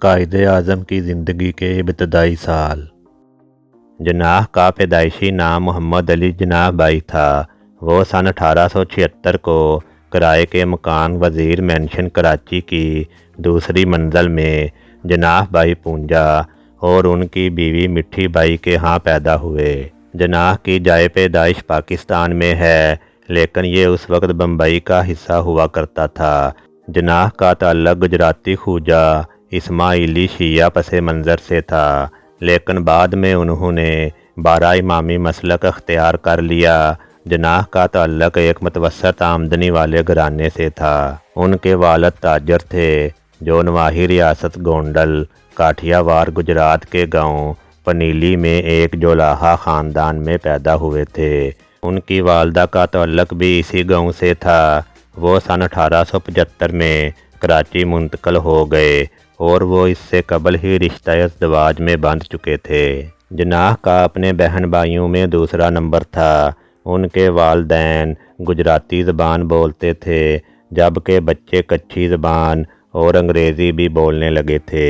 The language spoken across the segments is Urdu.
قائد اعظم کی زندگی کے ابتدائی سال۔ جناح کا پیدائشی نام محمد علی جناح بھائی تھا۔ وہ سن 1876 کو کرائے کے مکان وزیر مینشن کراچی کی دوسری منزل میں جناح بھائی پونجا اور ان کی بیوی مٹھی بائی کے ہاں پیدا ہوئے۔ جناح کی جائے پیدائش پاکستان میں ہے، لیکن یہ اس وقت بمبئی کا حصہ ہوا کرتا تھا۔ جناح کا تعلق گجراتی خوجہ اسماعیلی شیعہ پس منظر سے تھا، لیکن بعد میں انہوں نے 12 امامی مسلک اختیار کر لیا۔ جناح کا تعلق ایک متوسط آمدنی والے گھرانے سے تھا۔ ان کے والد تاجر تھے جو نواحی ریاست گونڈل کاٹھیا وار گجرات کے گاؤں پنیلی میں ایک جولاہا خاندان میں پیدا ہوئے تھے۔ ان کی والدہ کا تعلق بھی اسی گاؤں سے تھا۔ وہ سن 1875 میں کراچی منتقل ہو گئے اور وہ اس سے قبل ہی رشتہ ازدواج میں بندھ چکے تھے۔ جناح کا اپنے بہن بھائیوں میں دوسرا نمبر تھا۔ ان کے والدین گجراتی زبان بولتے تھے، جبکہ بچے کچھی زبان اور انگریزی بھی بولنے لگے تھے۔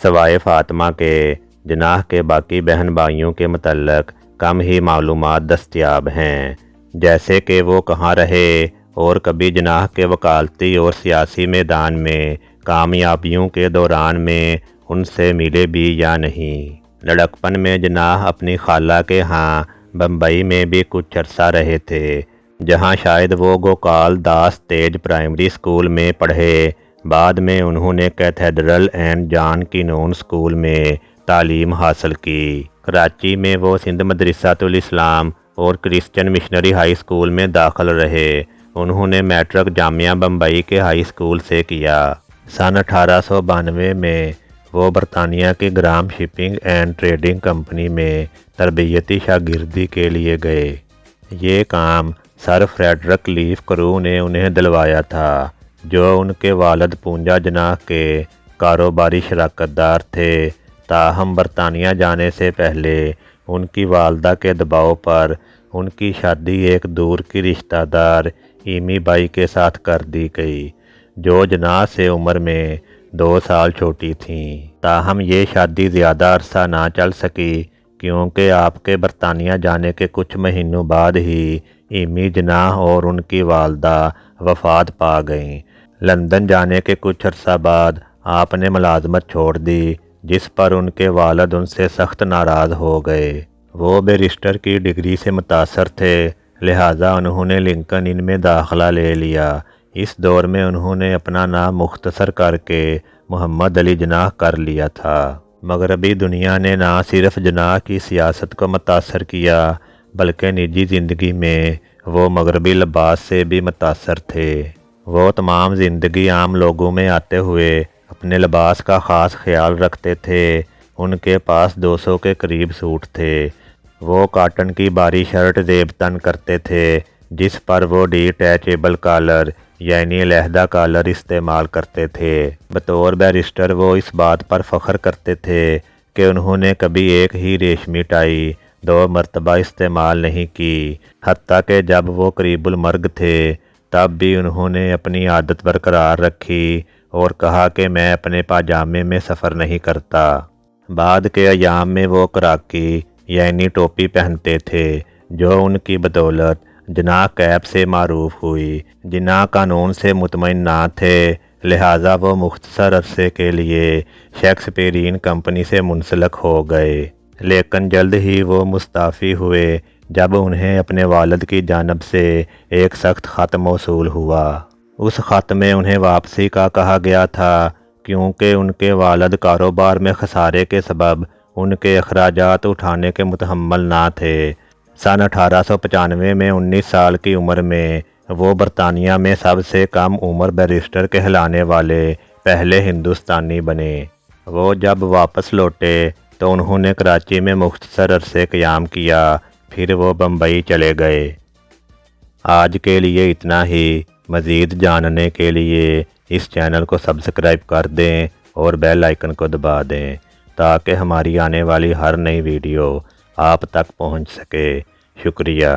سوائے فاطمہ کے، جناح کے باقی بہن بھائیوں کے متعلق کم ہی معلومات دستیاب ہیں، جیسے کہ وہ کہاں رہے اور کبھی جناح کے وکالتی اور سیاسی میدان میں کامیابیوں کے دوران میں ان سے ملے بھی یا نہیں۔ لڑکپن میں جناح اپنی خالہ کے ہاں بمبئی میں بھی کچھ عرصہ رہے تھے، جہاں شاید وہ گوکال داس تیج پرائمری اسکول میں پڑھے۔ بعد میں انہوں نے cathedral and John Connon school میں تعلیم حاصل کی۔ کراچی میں وہ سندھ مدرسۃ الاسلام اور کرسچن مشنری ہائی اسکول میں داخل رہے۔ انہوں نے میٹرک جامعہ بمبئی کے ہائی اسکول سے کیا۔ سن 1892 میں وہ برطانیہ کی gram shipping and trading company میں تربیتی شاگردی کے لیے گئے۔ یہ کام سر فریڈرک لیف کرو نے انہیں دلوایا تھا، جو ان کے والد پونجا جناح کے کاروباری شراکت دار تھے۔ تاہم برطانیہ جانے سے پہلے ان کی والدہ کے دباؤ پر ان کی شادی ایک دور کی رشتہ دار ایمی بائی کے ساتھ کر دی گئی، جو جناح سے عمر میں 2 سال چھوٹی تھیں۔ تاہم یہ شادی زیادہ عرصہ نہ چل سکی، کیونکہ آپ کے برطانیہ جانے کے کچھ مہینوں بعد ہی ایمی جناح اور ان کی والدہ وفات پا گئیں۔ لندن جانے کے کچھ عرصہ بعد آپ نے ملازمت چھوڑ دی، جس پر ان کے والد ان سے سخت ناراض ہو گئے۔ وہ بیرسٹر کی ڈگری سے متاثر تھے، لہٰذا انہوں نے لنکن ان میں داخلہ لے لیا۔ اس دور میں انہوں نے اپنا نام مختصر کر کے محمد علی جناح کر لیا تھا۔ مغربی دنیا نے نہ صرف جناح کی سیاست کو متاثر کیا، بلکہ نجی زندگی میں وہ مغربی لباس سے بھی متاثر تھے۔ وہ تمام زندگی عام لوگوں میں آتے ہوئے اپنے لباس کا خاص خیال رکھتے تھے۔ ان کے پاس 200 کے قریب سوٹ تھے۔ وہ کاٹن کی باری شرٹ زیب تن کرتے تھے، جس پر وہ ڈی اٹیچیبل کالر یعنی علیحدہ کالر استعمال کرتے تھے۔ بطور بیرسٹر وہ اس بات پر فخر کرتے تھے کہ انہوں نے کبھی ایک ہی ریشمی ٹائی 2 مرتبہ استعمال نہیں کی۔ حتیٰ کہ جب وہ قریب المرگ تھے، تب بھی انہوں نے اپنی عادت برقرار رکھی اور کہا کہ میں اپنے پاجامے میں سفر نہیں کرتا۔ بعد کے ایام میں وہ کراکی یعنی ٹوپی پہنتے تھے، جو ان کی بدولت جناح کیپ سے معروف ہوئی۔ جناح قانون سے مطمئن نہ تھے، لہٰذا وہ مختصر عرصے کے لیے شیکسپیرین کمپنی سے منسلک ہو گئے، لیکن جلد ہی وہ مستعفی ہوئے جب انہیں اپنے والد کی جانب سے ایک سخت خط موصول ہوا۔ اس خط میں انہیں واپسی کا کہا گیا تھا، کیونکہ ان کے والد کاروبار میں خسارے کے سبب ان کے اخراجات اٹھانے کے متحمل نہ تھے۔ سن 1895 میں 19 سال کی عمر میں وہ برطانیہ میں سب سے کم عمر بیرسٹر کہلانے والے پہلے ہندوستانی بنے۔ وہ جب واپس لوٹے تو انہوں نے کراچی میں مختصر عرصے قیام کیا، پھر وہ بمبئی چلے گئے۔ آج کے لیے اتنا ہی۔ مزید جاننے کے لیے اس چینل کو سبسکرائب کر دیں اور بیل آئیکن کو دبا دیں، تاکہ ہماری آنے والی ہر نئی ویڈیو آپ تک پہنچ سکے۔ شکریہ۔